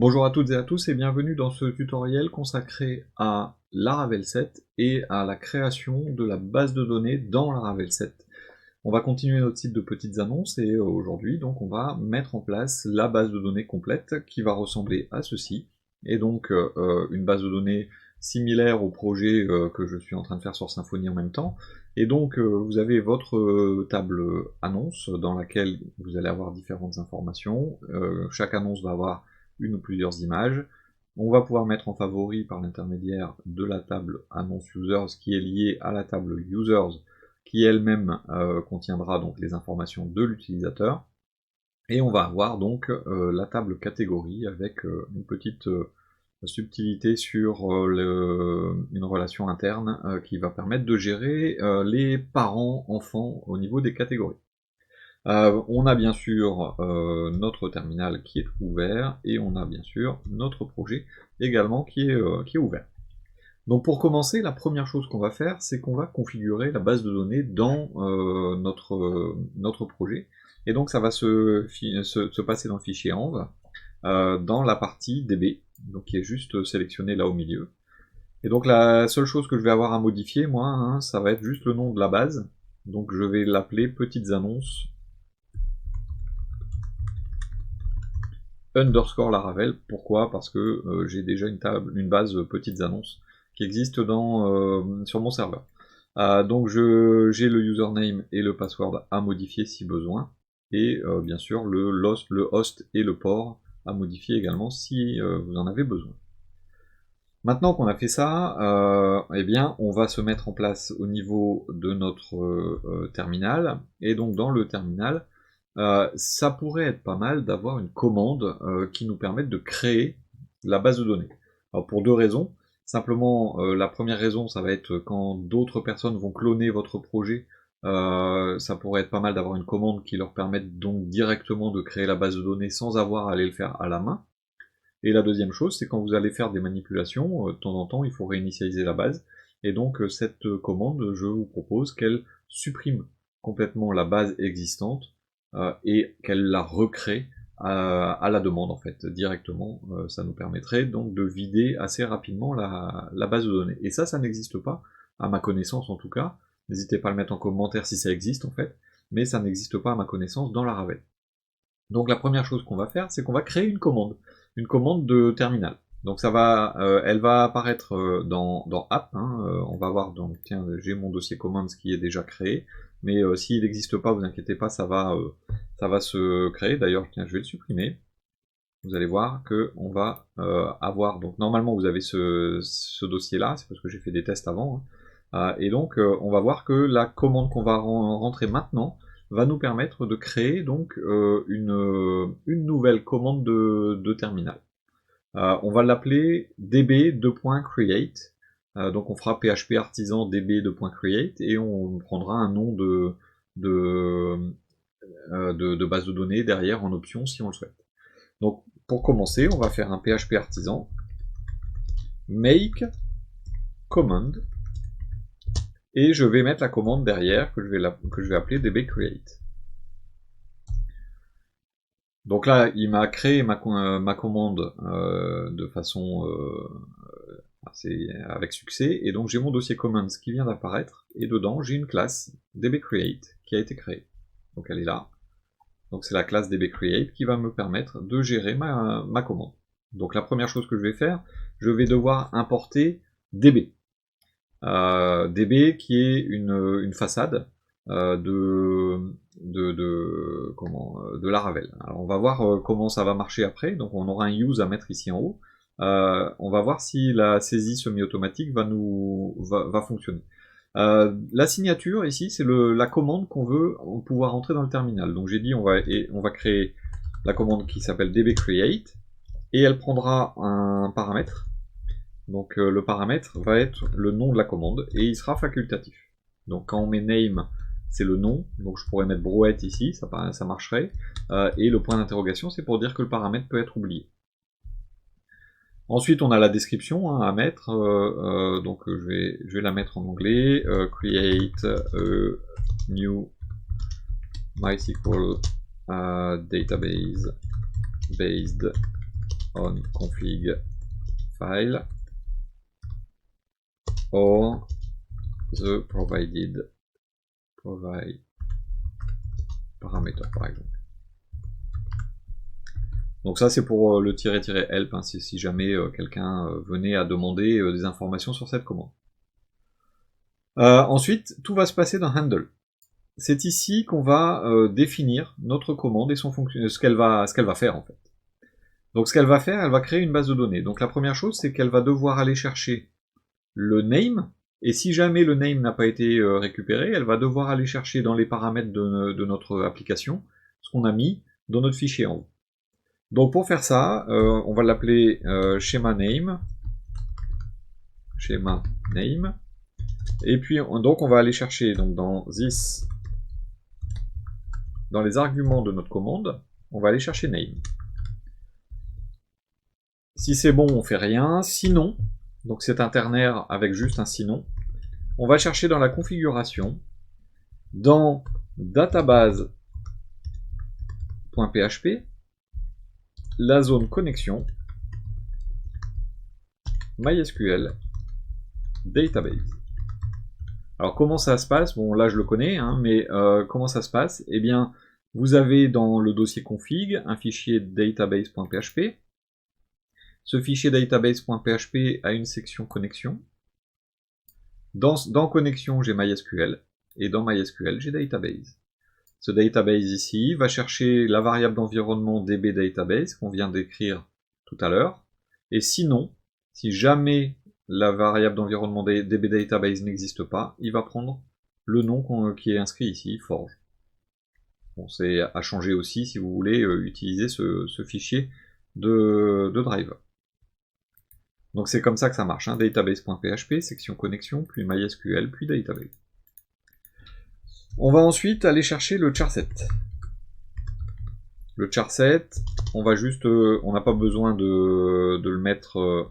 Bonjour à toutes et à tous et bienvenue dans ce tutoriel consacré à Laravel 7 et à la création de la base de données dans Laravel 7. On va continuer notre site de petites annonces et aujourd'hui donc on va mettre en place la base de données complète qui va ressembler à ceci. Et donc une base de données similaire au projet que je suis en train de faire sur Symfony en même temps. Et donc vous avez votre table annonce dans laquelle vous allez avoir différentes informations. Chaque annonce va avoir une ou plusieurs images. On va pouvoir mettre en favori par l'intermédiaire de la table annonce users qui est liée à la table users qui elle-même contiendra donc les informations de l'utilisateur. Et on va avoir donc la table catégorie avec une petite subtilité sur une relation interne qui va permettre de gérer les parents-enfants au niveau des catégories. On a bien sûr notre terminal qui est ouvert et on a bien sûr notre projet également qui est ouvert. Donc pour commencer, la première chose qu'on va faire, c'est qu'on va configurer la base de données dans notre projet. Et donc ça va se passer dans le fichier env, dans la partie db, donc qui est juste sélectionné là au milieu. Et donc la seule chose que je vais avoir à modifier, moi, hein, ça va être juste le nom de la base. Donc je vais l'appeler petites annonces underscore Laravel. Pourquoi? Parce que j'ai déjà une base petites annonces qui existe sur mon serveur. Donc j'ai le username et le password à modifier si besoin, et bien sûr le host et le port à modifier également si vous en avez besoin. Maintenant qu'on a fait ça, eh bien on va se mettre en place au niveau de notre terminal, et donc dans le terminal, ça pourrait être pas mal d'avoir une commande qui nous permette de créer la base de données. Alors pour deux raisons. Simplement, la première raison, ça va être quand d'autres personnes vont cloner votre projet, ça pourrait être pas mal d'avoir une commande qui leur permette donc directement de créer la base de données sans avoir à aller le faire à la main. Et la deuxième chose, c'est quand vous allez faire des manipulations, de temps en temps, il faut réinitialiser la base. Et donc cette commande, je vous propose qu'elle supprime complètement la base existante et qu'elle la recrée à la demande en fait, directement. Ça nous permettrait donc de vider assez rapidement la base de données. Et ça n'existe pas, à ma connaissance en tout cas. N'hésitez pas à le mettre en commentaire si ça existe en fait, mais ça n'existe pas à ma connaissance dans Laravel. Donc la première chose qu'on va faire, c'est qu'on va créer une commande de terminal. Donc elle va apparaître dans App, hein, on va voir, donc tiens, j'ai mon dossier commands qui est déjà créé, mais s'il n'existe pas, vous inquiétez pas, ça va se créer. D'ailleurs, tiens, je vais le supprimer. Vous allez voir que on va avoir, donc normalement vous avez ce dossier-là, c'est parce que j'ai fait des tests avant, hein. Et donc on va voir que la commande qu'on va rentrer maintenant va nous permettre de créer donc une nouvelle commande de terminal. On va l'appeler db2.create. Donc on fera php artisan db2.create et on prendra un nom de base de données derrière en option si on le souhaite. Donc pour commencer, on va faire un php artisan make command et je vais mettre la commande derrière que je vais appeler dbcreate. Donc là, il m'a créé ma commande de façon avec succès, et donc j'ai mon dossier commands qui vient d'apparaître, et dedans j'ai une classe dbcreate qui a été créée. Donc elle est là. Donc c'est la classe dbcreate qui va me permettre de gérer ma commande. Donc la première chose que je vais faire, je vais devoir importer db. db qui est une façade de Laravel. Alors on va voir comment ça va marcher après. Donc on aura un use à mettre ici en haut. On va voir si la saisie semi-automatique va fonctionner. La signature ici, c'est la commande qu'on veut pouvoir entrer dans le terminal. Donc j'ai dit on va créer la commande qui s'appelle dbcreate et elle prendra un paramètre. Donc le paramètre va être le nom de la commande et il sera facultatif. Donc quand on met name, c'est le nom, donc je pourrais mettre brouette ici, ça marcherait. Et le point d'interrogation, c'est pour dire que le paramètre peut être oublié. Ensuite, on a la description hein, à mettre, donc je vais la mettre en anglais, create a new MySQL database based on config file or the provided parameter par exemple. Donc ça c'est pour le --help, hein, si jamais quelqu'un venait à demander des informations sur cette commande. Ensuite, tout va se passer dans handle. C'est ici qu'on va définir notre commande et ce qu'elle va faire en fait. Donc ce qu'elle va faire, elle va créer une base de données. Donc la première chose, c'est qu'elle va devoir aller chercher le name, et si jamais le name n'a pas été récupéré, elle va devoir aller chercher dans les paramètres de notre application ce qu'on a mis dans notre fichier en haut. Donc pour faire ça, on va l'appeler schema name, et puis donc on va aller chercher donc dans this, dans les arguments de notre commande, on va aller chercher name. Si c'est bon, on fait rien. Sinon, donc c'est un ternaire avec juste un sinon, on va chercher dans la configuration, dans database.php, la zone connexion, MySQL, database. Alors comment ça se passe? Bon là je le connais, hein, mais comment ça se passe? Eh bien, vous avez dans le dossier config un fichier database.php. Ce fichier database.php a une section connexion. Dans connexion, j'ai MySQL, et dans MySQL, j'ai database. Ce database ici va chercher la variable d'environnement dbDatabase qu'on vient d'écrire tout à l'heure, et sinon, si jamais la variable d'environnement dbDatabase n'existe pas, il va prendre le nom qui est inscrit ici, forge. Bon, c'est à changer aussi si vous voulez utiliser ce fichier de drive. Donc c'est comme ça que ça marche, hein, database.php, section connexion, puis MySQL, puis database. On va ensuite aller chercher le charset. Le charset, on va juste, on n'a pas besoin de le mettre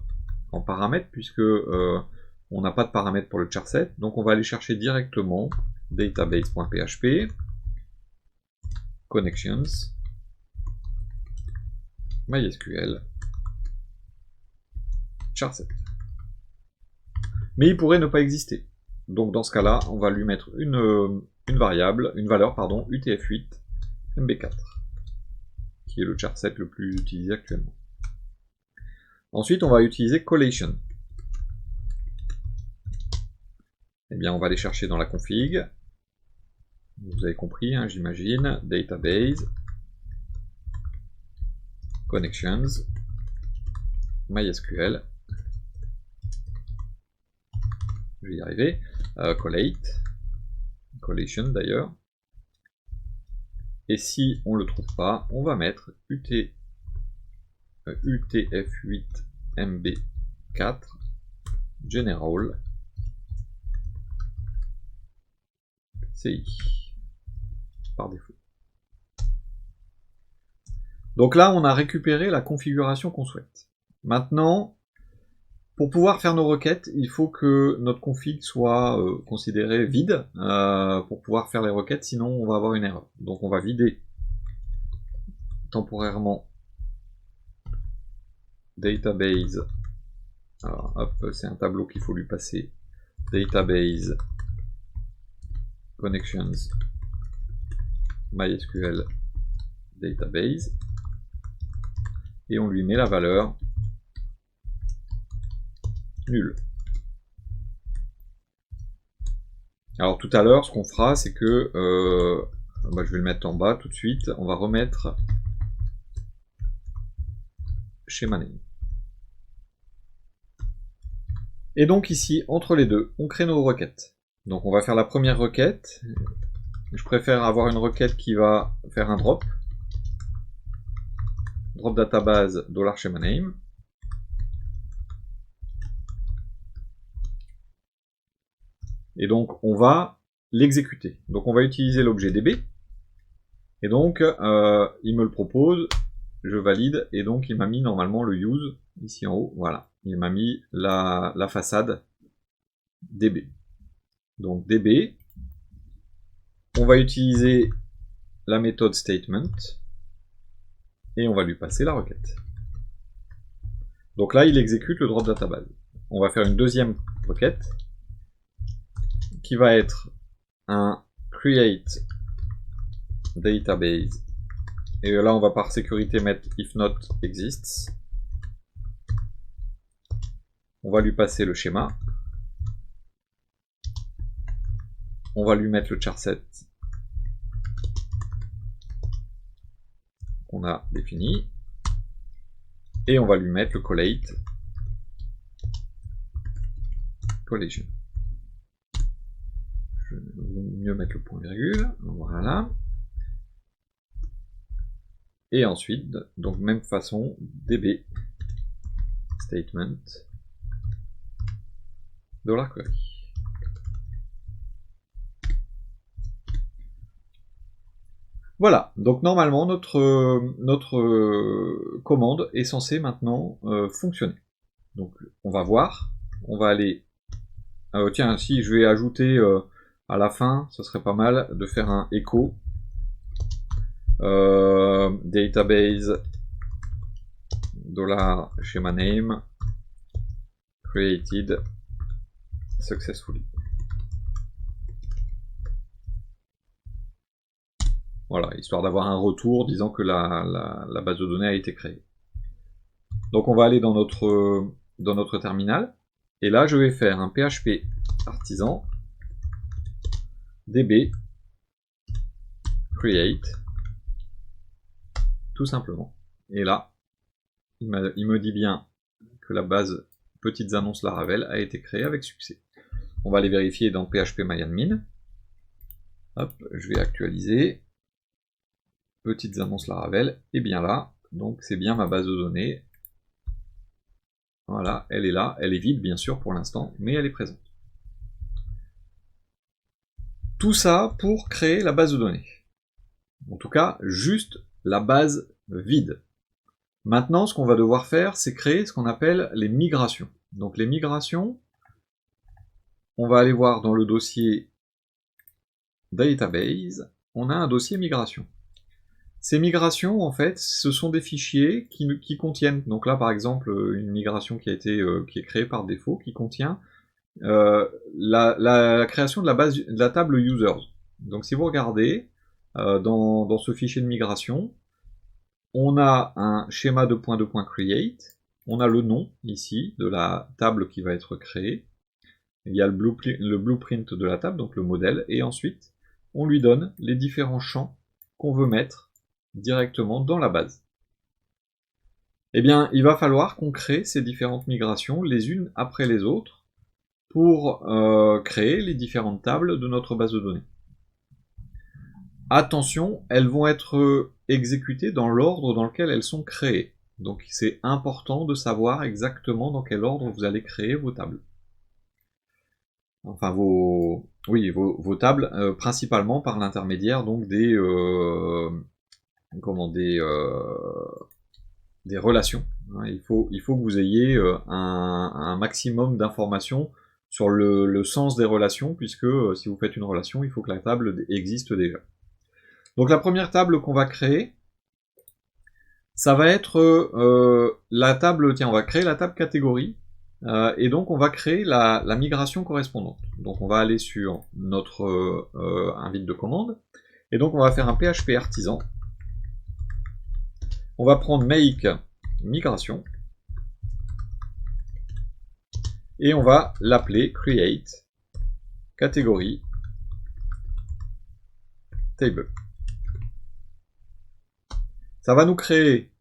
en paramètre, puisque on n'a pas de paramètre pour le charset, donc on va aller chercher directement database.php, connections, MySQL, charset. Mais il pourrait ne pas exister. Donc dans ce cas-là, on va lui mettre une valeur, UTF-8 MB4, qui est le charset le plus utilisé actuellement. Ensuite, on va utiliser collation. Eh bien, on va aller chercher dans la config. Vous avez compris, hein, j'imagine. Database, connections, MySQL. Je vais y arriver. Collation d'ailleurs. Et si on ne le trouve pas, on va mettre UTF-8 MB4 General CI par défaut. Donc là, on a récupéré la configuration qu'on souhaite. Maintenant, pour pouvoir faire nos requêtes, il faut que notre config soit considéré vide pour pouvoir faire les requêtes, sinon on va avoir une erreur. Donc on va vider temporairement database. Alors hop, c'est un tableau qu'il faut lui passer. Database, connections, MySQL, database. Et on lui met la valeur nul. Alors tout à l'heure, ce qu'on fera, c'est que je vais le mettre en bas tout de suite. On va remettre schema name. Et donc ici, entre les deux, on crée nos requêtes. Donc on va faire la première requête. Je préfère avoir une requête qui va faire un drop. Drop database $schema name. Et donc on va l'exécuter. Donc on va utiliser l'objet DB. Et donc il me le propose, je valide, et donc il m'a mis normalement le use ici en haut. Voilà, il m'a mis la façade DB. Donc DB, on va utiliser la méthode statement et on va lui passer la requête. Donc là, il exécute le drop database. On va faire une deuxième requête qui va être un create database. Et là, on va par sécurité mettre if not exists. On va lui passer le schéma. On va lui mettre le charset qu'on a défini. Et on va lui mettre le collate collision. Je vais mieux mettre le point virgule. Voilà. Et ensuite, donc même façon, db statement $query. Voilà, donc normalement notre commande est censée maintenant fonctionner. Donc on va voir, on va aller... tiens, si je vais ajouter à la fin, ce serait pas mal de faire un echo database $schema name created successfully. Voilà, histoire d'avoir un retour disant que la base de données a été créée. Donc on va aller dans notre terminal, et là je vais faire un PHP artisan db create, tout simplement. Et là, il me dit bien que la base petites annonces Laravel a été créée avec succès. On va aller vérifier dans phpMyAdmin. Hop, je vais actualiser. Petites annonces Laravel est bien là, donc c'est bien ma base de données. Voilà, elle est là, elle est vide bien sûr pour l'instant, mais elle est présente. Tout ça pour créer la base de données. En tout cas, juste la base vide. Maintenant, ce qu'on va devoir faire, c'est créer ce qu'on appelle les migrations. Donc les migrations, on va aller voir dans le dossier database, on a un dossier migration. Ces migrations, en fait, ce sont des fichiers qui contiennent, donc là par exemple, une migration qui est créée par défaut, qui contient la création de la table users. Donc si vous regardez dans ce fichier de migration, on a un schéma de .create, on a le nom ici de la table qui va être créée, il y a le blueprint de la table, donc le modèle, et ensuite on lui donne les différents champs qu'on veut mettre directement dans la base. Eh bien, il va falloir qu'on crée ces différentes migrations les unes après les autres pour créer les différentes tables de notre base de données. Attention, elles vont être exécutées dans l'ordre dans lequel elles sont créées. Donc c'est important de savoir exactement dans quel ordre vous allez créer vos tables. Enfin vos tables, principalement par l'intermédiaire donc des relations. Il faut que vous ayez un maximum d'informations sur le sens des relations, puisque si vous faites une relation, il faut que la table existe déjà. Donc la première table qu'on va créer, ça va être la table, tiens, on va créer la table catégorie, et donc on va créer la migration correspondante. Donc on va aller sur notre invite de commande, et donc on va faire un PHP artisan. On va prendre make migration, et on va l'appeler create catégorie table. Ça va nous créer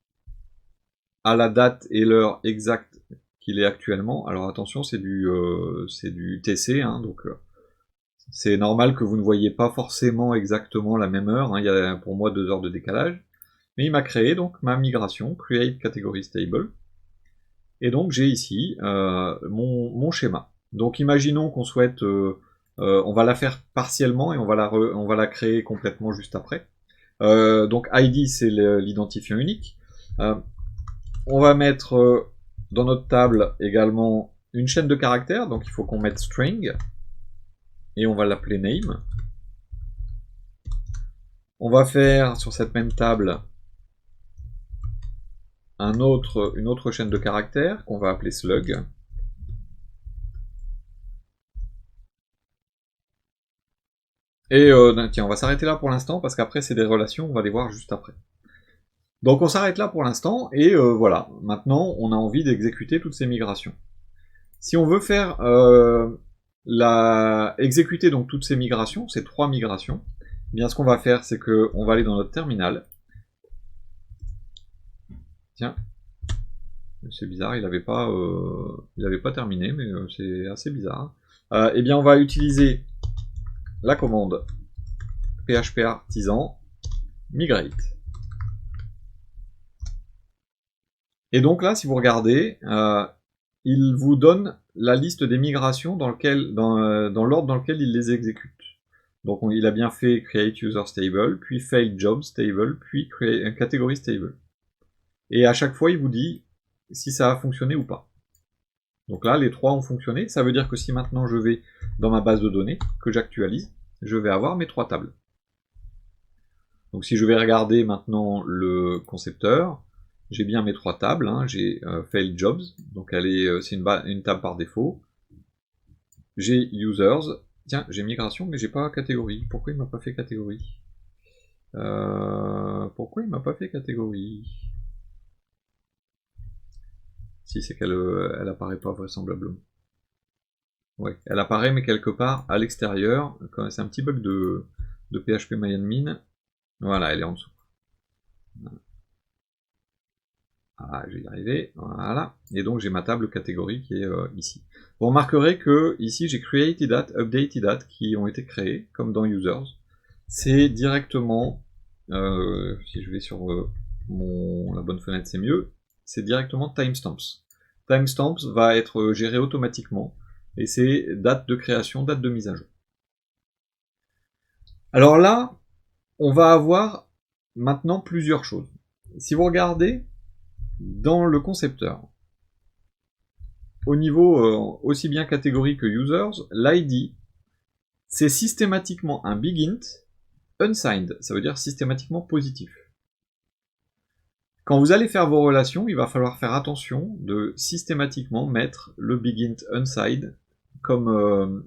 à la date et l'heure exacte qu'il est actuellement. Alors attention, c'est du TC, hein, donc c'est normal que vous ne voyez pas forcément exactement la même heure. Hein, il y a pour moi 2 heures de décalage. Mais il m'a créé donc ma migration, create category table. Et donc j'ai ici mon schéma. Donc imaginons qu'on souhaite, on va la faire partiellement et on va la créer complètement juste après. Donc ID c'est l'identifiant unique. On va mettre dans notre table également une chaîne de caractères, donc il faut qu'on mette string, et on va l'appeler name. On va faire sur cette même table une autre chaîne de caractères qu'on va appeler slug. Et tiens, on va s'arrêter là pour l'instant parce qu'après c'est des relations, on va les voir juste après. Donc on s'arrête là pour l'instant et voilà, maintenant on a envie d'exécuter toutes ces migrations. Si on veut faire exécuter donc toutes ces migrations, ces 3 migrations, eh bien ce qu'on va faire c'est qu'on va aller dans notre terminal. Tiens, c'est bizarre, il n'avait pas terminé, mais c'est assez bizarre. Eh bien on va utiliser la commande php artisan migrate. Et donc là, si vous regardez, il vous donne la liste des migrations dans l'ordre dans lequel il les exécute. Donc il a bien fait create user stable, puis failed job stable, puis category stable. Et à chaque fois, il vous dit si ça a fonctionné ou pas. Donc là, les 3 ont fonctionné. Ça veut dire que si maintenant je vais dans ma base de données, que j'actualise, je vais avoir mes 3 tables. Donc si je vais regarder maintenant le concepteur, j'ai bien mes 3 tables, hein. J'ai failed jobs, donc c'est une table par défaut. J'ai users, tiens, j'ai migration, mais j'ai pas catégorie. Pourquoi il m'a pas fait catégorie? Pourquoi il m'a pas fait catégorie? Si c'est qu'elle elle apparaît pas vraisemblablement. Ouais, elle apparaît mais quelque part à l'extérieur. C'est un petit bug de PHPMyAdmin. Voilà, elle est en dessous. Ah, je vais y arriver, voilà. Et donc j'ai ma table catégorie qui est ici. Vous remarquerez que ici j'ai created at, updated at qui ont été créés, comme dans users. C'est directement, si je vais sur la bonne fenêtre c'est mieux, c'est directement timestamps. Timestamps va être géré automatiquement, et c'est date de création, date de mise à jour. Alors là, on va avoir maintenant plusieurs choses. Si vous regardez, dans le concepteur, au niveau aussi bien catégorie que users, l'ID, c'est systématiquement un big int unsigned, ça veut dire systématiquement positif. Quand vous allez faire vos relations, il va falloir faire attention de systématiquement mettre le big int unsigned comme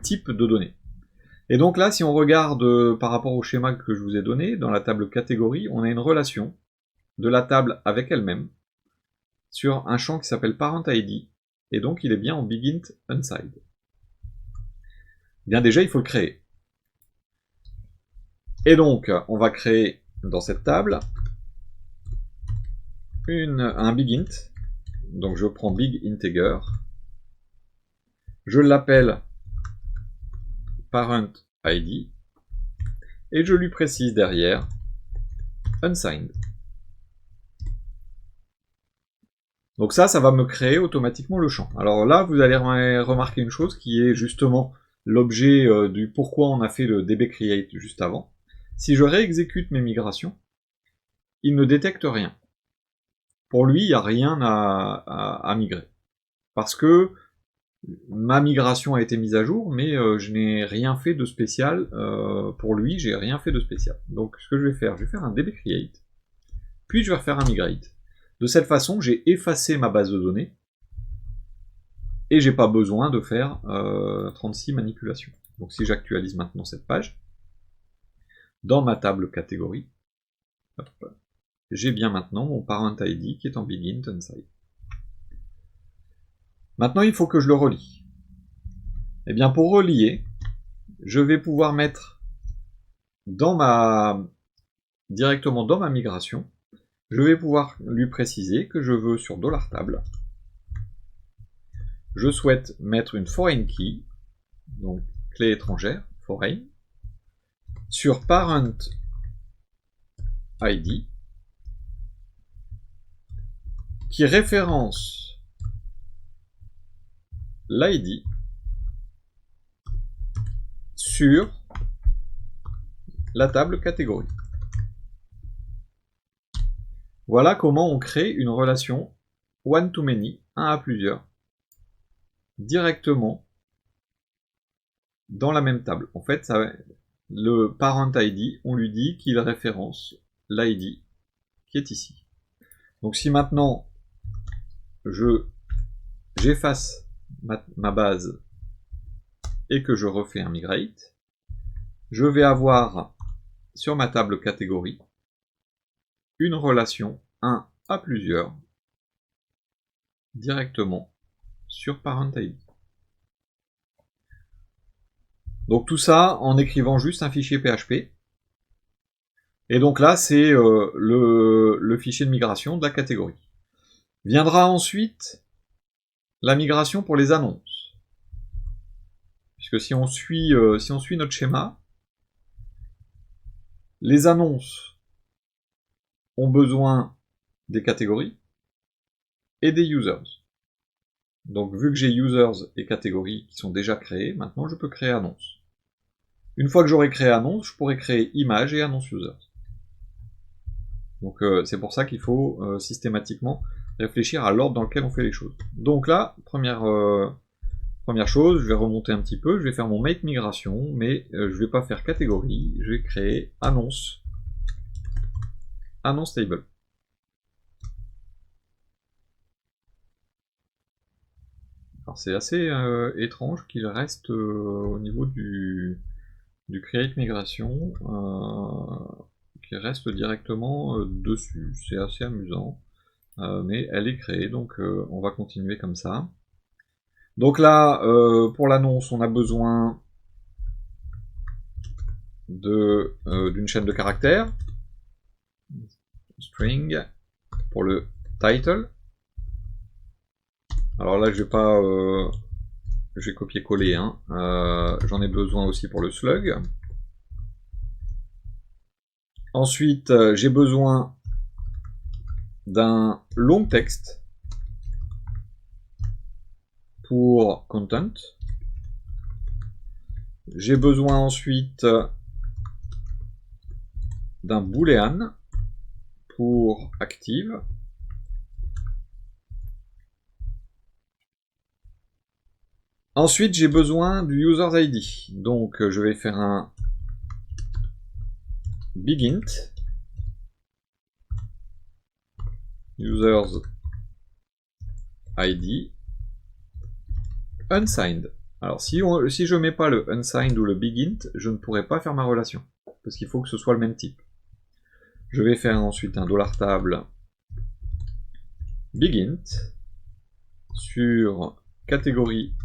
type de données. Et donc là, si on regarde par rapport au schéma que je vous ai donné, dans la table catégorie, on a une relation de la table avec elle-même sur un champ qui s'appelle parent_id, et donc il est bien en big int unsigned. Bien déjà, il faut le créer. Et donc, on va créer dans cette table un big int. Donc je prends big integer, je l'appelle parent id, et je lui précise derrière unsigned. Donc ça va me créer automatiquement le champ. Alors là, vous allez remarquer une chose qui est justement l'objet du pourquoi on a fait le dbCreate juste avant. Si je réexécute mes migrations, il ne détecte rien. Pour lui, il n'y a rien à migrer. Parce que ma migration a été mise à jour, mais je n'ai rien fait de spécial. Pour lui, j'ai rien fait de spécial. Donc ce que je vais faire un dbCreate, puis je vais refaire un migrate. De cette façon, j'ai effacé ma base de données, et j'ai pas besoin de faire 36 manipulations. Donc si j'actualise maintenant cette page, dans ma table catégorie, j'ai bien maintenant mon parent ID qui est en big int unsigned. Maintenant, il faut que je le relie. Et bien pour relier, je vais pouvoir mettre directement dans ma migration, je vais pouvoir lui préciser que je veux sur $table, je souhaite mettre une foreign key, donc clé étrangère, foreign, sur parent ID, qui référence l'ID sur la table catégorie. Voilà comment on crée une relation one-to-many, un à plusieurs, directement dans la même table. En fait, le parent ID, on lui dit qu'il référence l'ID qui est ici. Donc si maintenant j'efface ma base et que je refais un migrate, je vais avoir sur ma table catégorie une relation 1 à plusieurs directement sur parent ID. Donc tout ça en écrivant juste un fichier PHP. Et donc là, c'est le fichier de migration de la catégorie. Viendra ensuite la migration pour les annonces. Puisque si on suit notre schéma, les annonces ont besoin des catégories et des users. Donc vu que j'ai users et catégories qui sont déjà créés, maintenant je peux créer annonce. Une fois que j'aurai créé annonce, je pourrai créer image et annonce users. Donc c'est pour ça qu'il faut systématiquement réfléchir à l'ordre dans lequel on fait les choses. Donc là, première chose, je vais remonter un petit peu, je vais faire mon make migration, mais je ne vais pas faire catégorie, je vais créer annonce table. Alors c'est assez étrange qu'il reste au niveau du create migration, qui reste directement dessus. C'est assez amusant, mais elle est créée, donc on va continuer comme ça. Donc là, pour l'annonce, on a besoin d'une chaîne de caractères, string, pour le title. Alors là, je vais copier-coller, hein. J'en ai besoin aussi pour le slug. Ensuite, j'ai besoin d'un long texte pour content. J'ai besoin ensuite d'un boolean pour active. Ensuite, j'ai besoin du user ID. Donc, je vais faire un big int users ID unsigned. Alors, si je mets pas le unsigned ou le big int, je ne pourrai pas faire ma relation, parce qu'il faut que ce soit le même type. Je vais faire ensuite un $table big int sur catégorie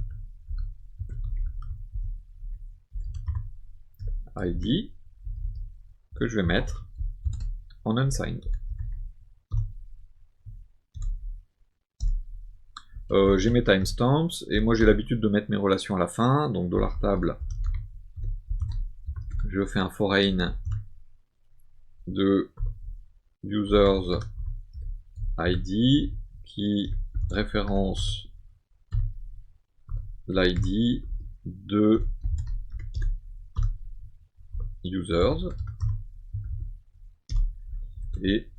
ID que je vais mettre en unsigned. J'ai mes timestamps et moi j'ai l'habitude de mettre mes relations à la fin, donc $table, je fais un foreign de users ID qui référence l'ID de users, et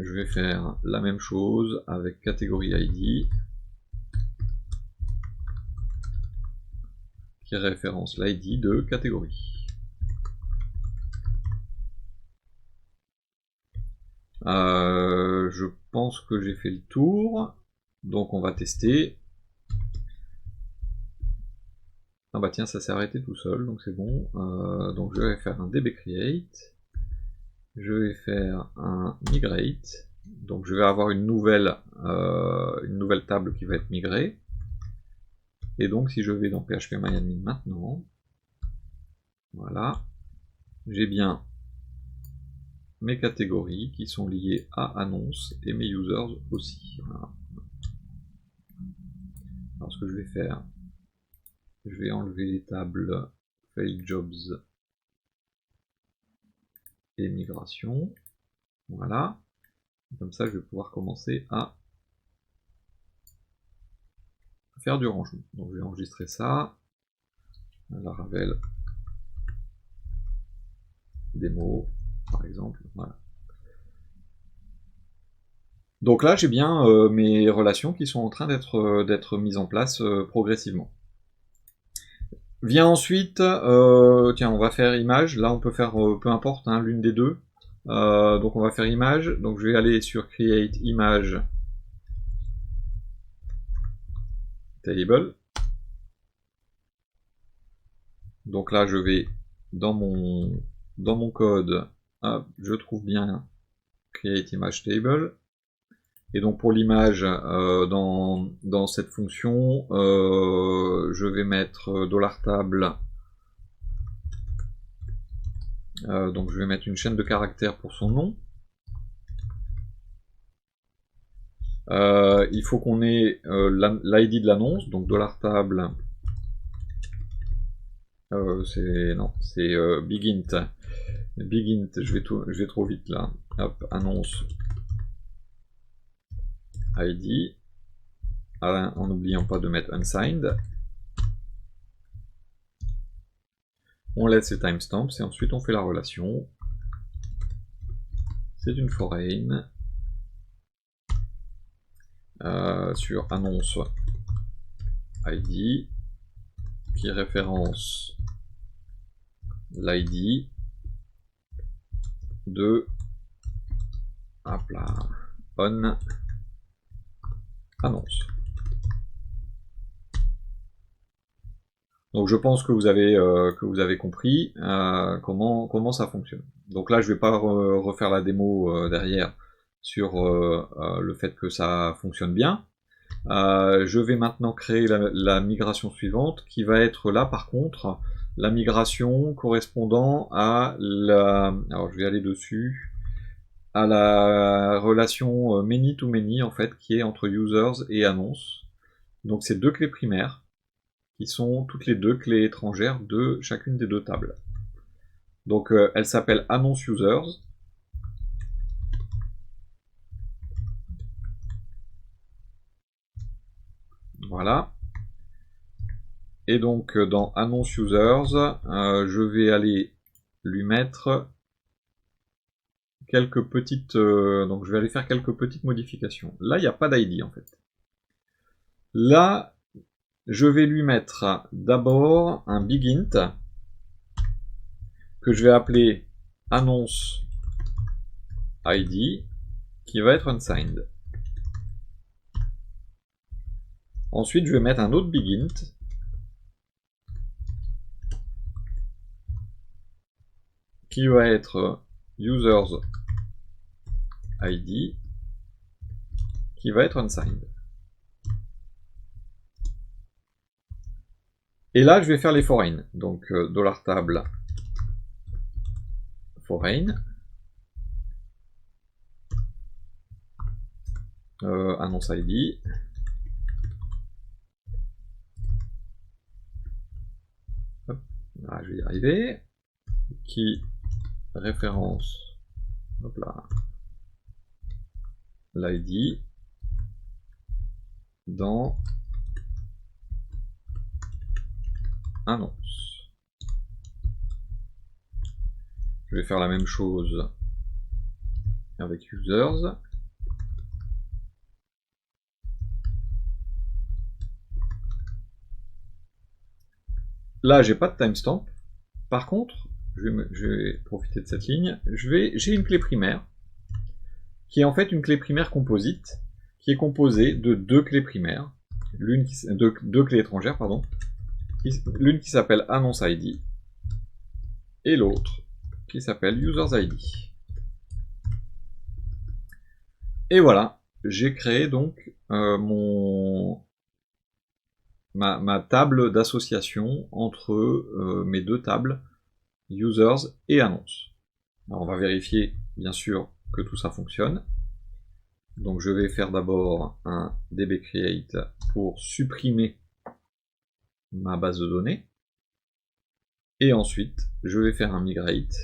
je vais faire la même chose avec catégorie ID qui référence l'ID de catégorie. Je pense que j'ai fait le tour, donc on va tester. Ah bah tiens, ça s'est arrêté tout seul, donc c'est bon. Donc je vais faire un dbcreate, je vais faire un migrate, donc je vais avoir une nouvelle table qui va être migrée. Et donc si je vais dans phpMyAdmin maintenant, voilà, j'ai bien mes catégories qui sont liées à annonce et mes users aussi. Voilà. Alors ce que je vais faire, je vais enlever les tables fail jobs et migration. Voilà. Comme ça, je vais pouvoir commencer à faire du rangement. Donc je vais enregistrer ça. Laravel démo, par exemple. Voilà. Donc là, j'ai bien mes relations qui sont en train d'être mises en place progressivement. Vient ensuite, tiens, on va faire image. Là, on peut faire peu importe, hein, l'une des deux. Donc on va faire image, donc je vais aller sur create image table. Donc là je vais dans mon code, hop, je trouve bien create image table. Et donc pour l'image, dans cette fonction, je vais mettre $table. Donc je vais mettre une chaîne de caractères pour son nom. Il faut qu'on ait l'ID de l'annonce, donc $table. C'est bigint. Bigint, je vais trop vite là. Hop, annonce ID. En n'oubliant pas de mettre unsigned. On laisse les timestamps et ensuite on fait la relation. C'est une foreign. Sur annonce ID qui référence l'ID de hop là, on annonce. Donc je pense que vous avez compris comment ça fonctionne. Donc là je vais pas refaire la démo derrière sur le fait que ça fonctionne bien. Je vais maintenant créer la migration suivante qui va être là par contre la migration correspondant à alors je vais aller dessus, à la relation many to many en fait qui est entre users et annonce. Donc c'est deux clés primaires qui sont toutes les deux clés étrangères de chacune des deux tables. Donc elle s'appelle annonce users. Voilà. Et donc dans annonce users, je vais aller lui mettre quelques petites, donc je vais aller faire quelques petites modifications. Là, il n'y a pas d'ID en fait. Là, je vais lui mettre d'abord un bigint que je vais appeler annonce ID qui va être unsigned. Ensuite, je vais mettre un autre bigint qui va être users ID qui va être unsigned. Et là, je vais faire les foreign. Donc, $table foreign. Annonce ID. Hop, là, je vais y arriver. Qui référence, hop là, l'ID dans annonce. Je vais faire la même chose avec users. Là, j'ai pas de timestamp. Par contre, je vais profiter de cette ligne. J'ai une clé primaire qui est en fait une clé primaire composite qui est composée de deux clés primaires, deux clés étrangères, pardon. L'une qui s'appelle annonce ID et l'autre qui s'appelle users ID. Et voilà, j'ai créé donc ma table d'association entre mes deux tables, users et annonce. Alors on va vérifier bien sûr que tout ça fonctionne. Donc je vais faire d'abord un dbcreate pour supprimer ma base de données. Et ensuite, je vais faire un migrate.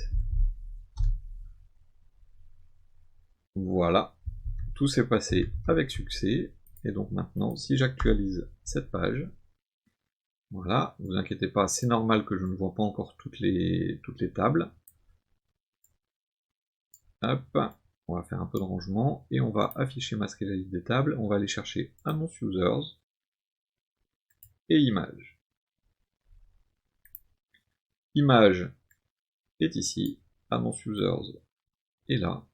Voilà, tout s'est passé avec succès. Et donc maintenant, si j'actualise cette page, voilà, ne vous inquiétez pas, c'est normal que je ne vois pas encore toutes les tables. Hop, on va faire un peu de rangement et on va afficher, masquer la liste des tables. On va aller chercher annonce users et image. Image est ici, annonce users et là.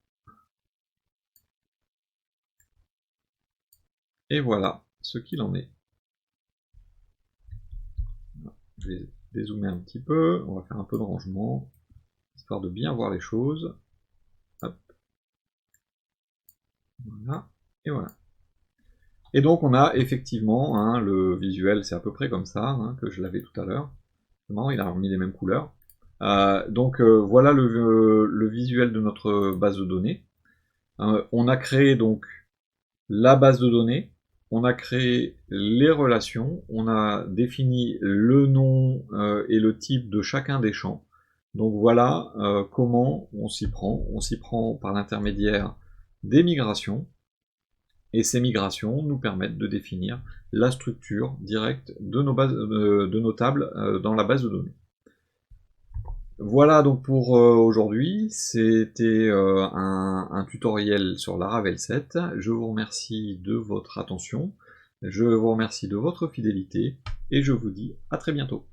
Et voilà ce qu'il en est. Je vais dézoomer un petit peu, on va faire un peu de rangement, histoire de bien voir les choses. Hop. Voilà, et voilà. Et donc on a effectivement, hein, le visuel c'est à peu près comme ça, hein, que je l'avais tout à l'heure. Non, il a remis les mêmes couleurs. Voilà le visuel de notre base de données. On a créé donc la base de données, on a créé les relations, on a défini le nom et le type de chacun des champs. Donc voilà comment on s'y prend. On s'y prend par l'intermédiaire des migrations, et ces migrations nous permettent de définir la structure directe de nos tables dans la base de données. Voilà donc pour aujourd'hui, c'était un tutoriel sur Laravel 7. Je vous remercie de votre attention, je vous remercie de votre fidélité, et je vous dis à très bientôt.